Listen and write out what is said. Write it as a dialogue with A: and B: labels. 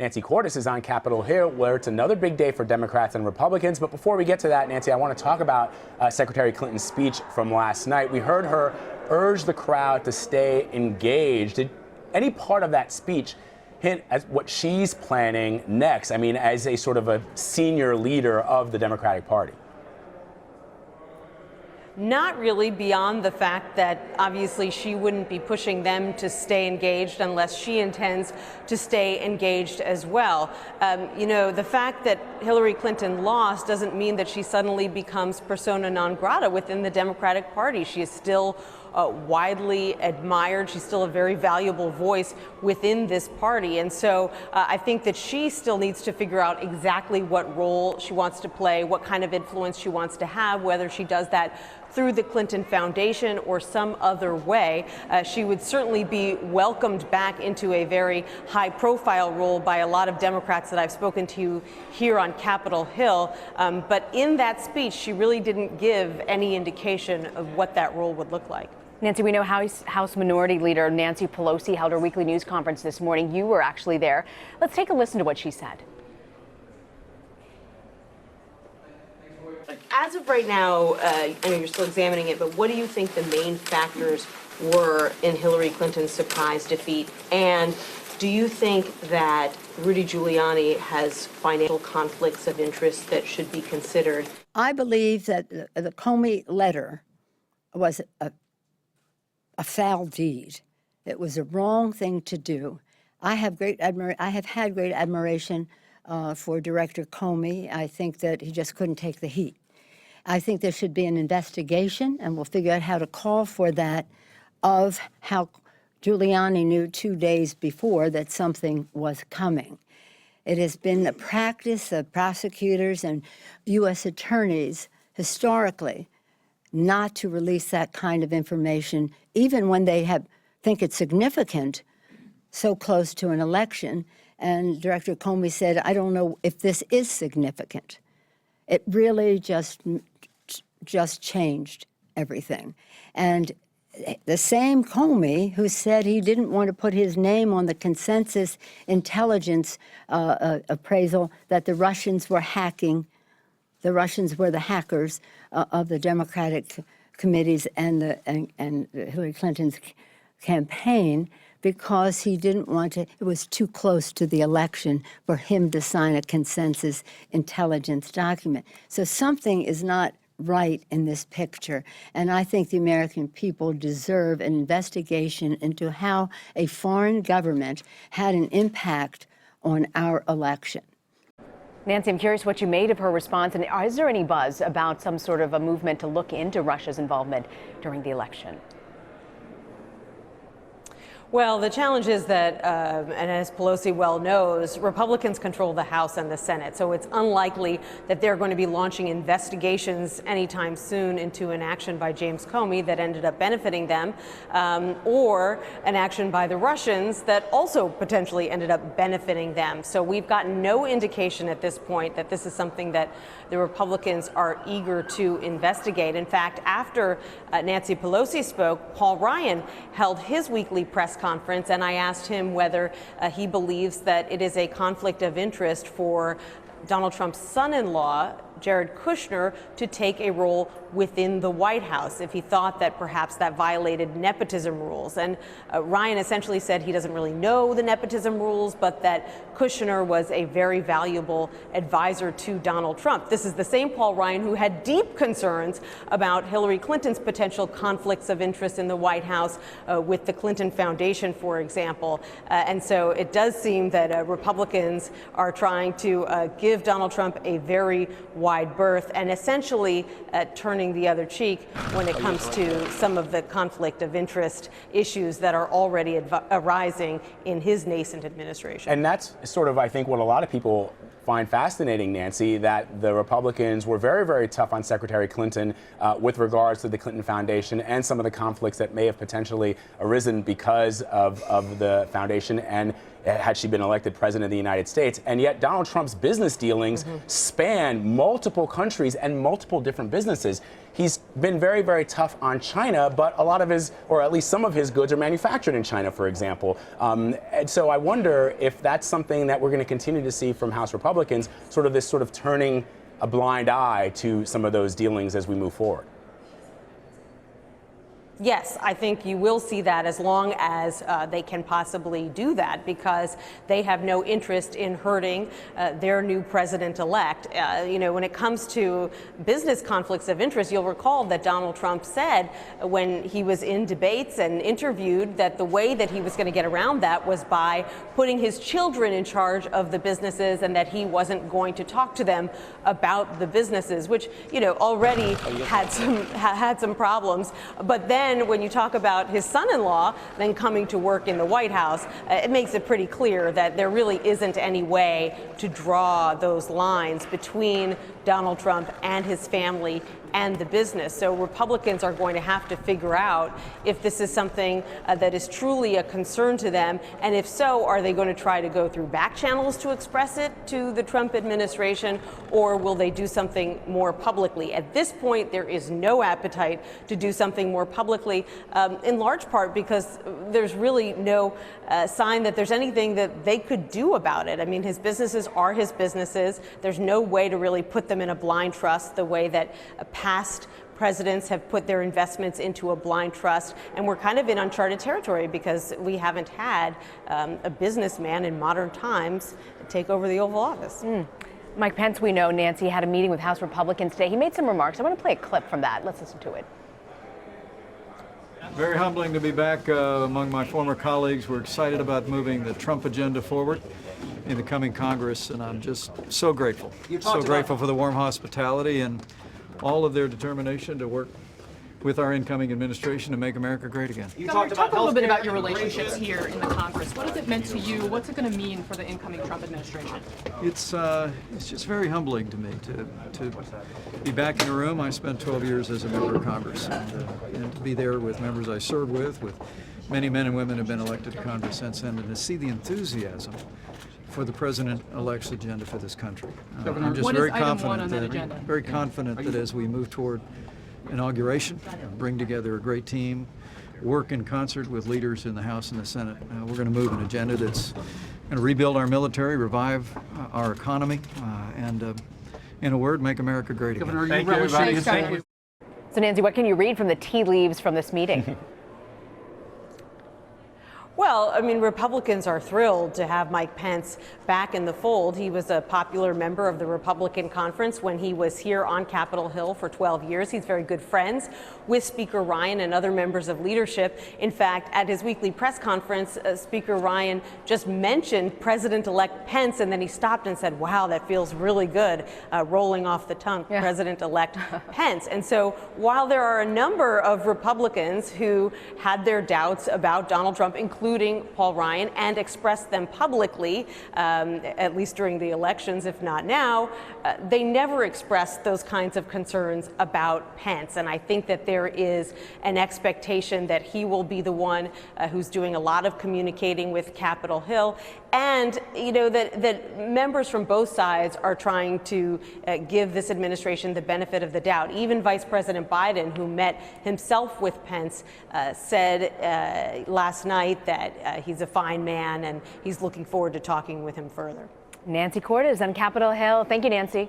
A: Nancy Cordes is on Capitol Hill, where it's another big day for Democrats and Republicans. But before we get to that, Nancy, I want to talk about Secretary Clinton's speech from last night. We heard her urge the crowd to stay engaged. Did any part of that speech hint at what she's planning next? I mean, as a sort of a senior leader of the Democratic Party.
B: Not really, beyond the fact that obviously she wouldn't be pushing them to stay engaged unless she intends to stay engaged as well. You know, the fact that Hillary Clinton lost doesn't mean that she suddenly becomes persona non grata within the Democratic Party. She is still widely admired. She's still a very valuable voice within this party. And so I think that she still needs to figure out exactly what role she wants to play, what kind of influence she wants to have, whether she does that through the Clinton Foundation or some other way. She would certainly be welcomed back into a very high-profile role by a lot of Democrats that I've spoken to here on Capitol Hill. But in that speech, she really didn't give any indication of what that role would look like.
C: Nancy, we know House Minority Leader Nancy Pelosi held her weekly news conference this morning. You were actually there. Let's take a listen to what she said.
B: As of right now, I know you're still examining it, but what do you think the main factors were in Hillary Clinton's surprise defeat? And do you think that Rudy Giuliani has financial conflicts of interest that should be considered?
D: I believe that the Comey letter was a foul deed. It was a wrong thing to do. I have had great admiration for Director Comey. I think that he just couldn't take the heat. I think there should be an investigation, and we'll figure out how to call for that, of how Giuliani knew 2 days before that something was coming. It has been the practice of prosecutors and U.S. attorneys historically not to release that kind of information, even when they think it's significant, so close to an election. And Director Comey said, I don't know if this is significant. It really just changed everything. And the same Comey who said he didn't want to put his name on the consensus intelligence appraisal that the Russians were hacking, the Russians were the hackers of the Democratic committees and Hillary Clinton's campaign, because he didn't want to, it was too close to the election for him to sign a consensus intelligence document. So something is not right in this picture. And I think the American people deserve an investigation into how a foreign government had an impact on our election.
C: Nancy, I'm curious what you made of her response, and is there any buzz about some sort of a movement to look into Russia's involvement during the election?
B: Well, the challenge is that, and as Pelosi well knows, Republicans control the House and the Senate. So it's unlikely that they're going to be launching investigations anytime soon into an action by James Comey that ended up benefiting them, or an action by the Russians that also potentially ended up benefiting them. So we've gotten no indication at this point that this is something that the Republicans are eager to investigate. In fact, after Nancy Pelosi spoke, Paul Ryan held his weekly press conference, and I asked him whether he believes that it is a conflict of interest for Donald Trump's son-in-law, Jared Kushner, to take a role within the White House, if he thought that perhaps that violated nepotism rules. And Ryan essentially said he doesn't really know the nepotism rules, but that Kushner was a very valuable advisor to Donald Trump. This is the same Paul Ryan who had deep concerns about Hillary Clinton's potential conflicts of interest in the White House with the Clinton Foundation, for example. And so it does seem that Republicans are trying to give Donald Trump a very wide berth and essentially turning the other cheek when it comes to some of the conflict of interest issues that are already arising in his nascent administration.
A: And that's sort of, I think, what a lot of people find fascinating, Nancy, that the Republicans were very, very tough on Secretary Clinton with regards to the Clinton Foundation and some of the conflicts that may have potentially arisen because of the foundation. And had she been elected president of the United States. And yet Donald Trump's business dealings span multiple countries and multiple different businesses. He's been very, very tough on China, but a lot of his, or at least some of his goods are manufactured in China, for example. And so I wonder if that's something that we're going to continue to see from House Republicans, sort of this sort of turning a blind eye to some of those dealings as we move forward.
B: Yes, I think you will see that as long as they can possibly do that, because they have no interest in hurting their new president-elect. When it comes to business conflicts of interest, you'll recall that Donald Trump said when he was in debates and interviewed that the way that he was going to get around that was by putting his children in charge of the businesses, and that he wasn't going to talk to them about the businesses, which, already had some problems. But then when you talk about his son-in-law then coming to work in the White House, it makes it pretty clear that there really isn't any way to draw those lines between Donald Trump and his family and the business. So Republicans are going to have to figure out if this is something that is truly a concern to them, and if so, are they going to try to go through back channels to express it to the Trump administration, or will they do something more publicly? At this point, there is no appetite to do something more publicly, in large part because there's really no sign that there's anything that they could do about it. I mean, his businesses are his businesses. There's no way to really put them in a blind trust the way that past presidents have put their investments into a blind trust. And we're kind of in uncharted territory because we haven't had a businessman in modern times take over the Oval Office.
C: Mike Pence, we know, Nancy, had a meeting with House Republicans today. He made some remarks. I want to play a clip from that. Let's listen to it.
E: Very humbling to be back among my former colleagues. We're excited about moving the Trump agenda forward in the coming Congress, and I'm just so grateful. So grateful for the warm hospitality and all of their determination to work with our incoming administration to make America great again.
F: Governor, talk a little bit about your relationships here in the Congress. What has it meant to you? What's it going to mean for the incoming Trump administration?
E: It's just very humbling to me to be back in a room. I spent 12 years as a member of Congress, and to be there with members I served with many men and women who have been elected to Congress since then, and to see the enthusiasm for the president-elect's agenda for this country.
F: Governor,
E: I'm just
F: what
E: very
F: is item one
E: confident
F: on that agenda?
E: very confident that as we move toward inauguration, bring together a great team, work in concert with leaders in the House and the Senate, we're going to move an agenda that's going to rebuild our military, revive our economy, and in a word, make America great again.
F: Governor, you everybody. Thank you.
C: So, Nancy, what can you read from the tea leaves from this meeting?
B: Well, I mean, Republicans are thrilled to have Mike Pence back in the fold. He was a popular member of the Republican conference when he was here on Capitol Hill for 12 years. He's very good friends with Speaker Ryan and other members of leadership. In fact, at his weekly press conference, Speaker Ryan just mentioned President-elect Pence, and then he stopped and said, wow, that feels really good, rolling off the tongue, yeah. President-elect Pence. And so while there are a number of Republicans who had their doubts about Donald Trump, including Paul Ryan, and expressed them publicly, at least during the elections, if not now, they never expressed those kinds of concerns about Pence. And I think that there is an expectation that he will be the one who's doing a lot of communicating with Capitol Hill. And, you know, that members from both sides are trying to give this administration the benefit of the doubt. Even Vice President Biden, who met himself with Pence, said last night that he's a fine man and he's looking forward to talking with him further.
C: Nancy Cordes on Capitol Hill. Thank you, Nancy.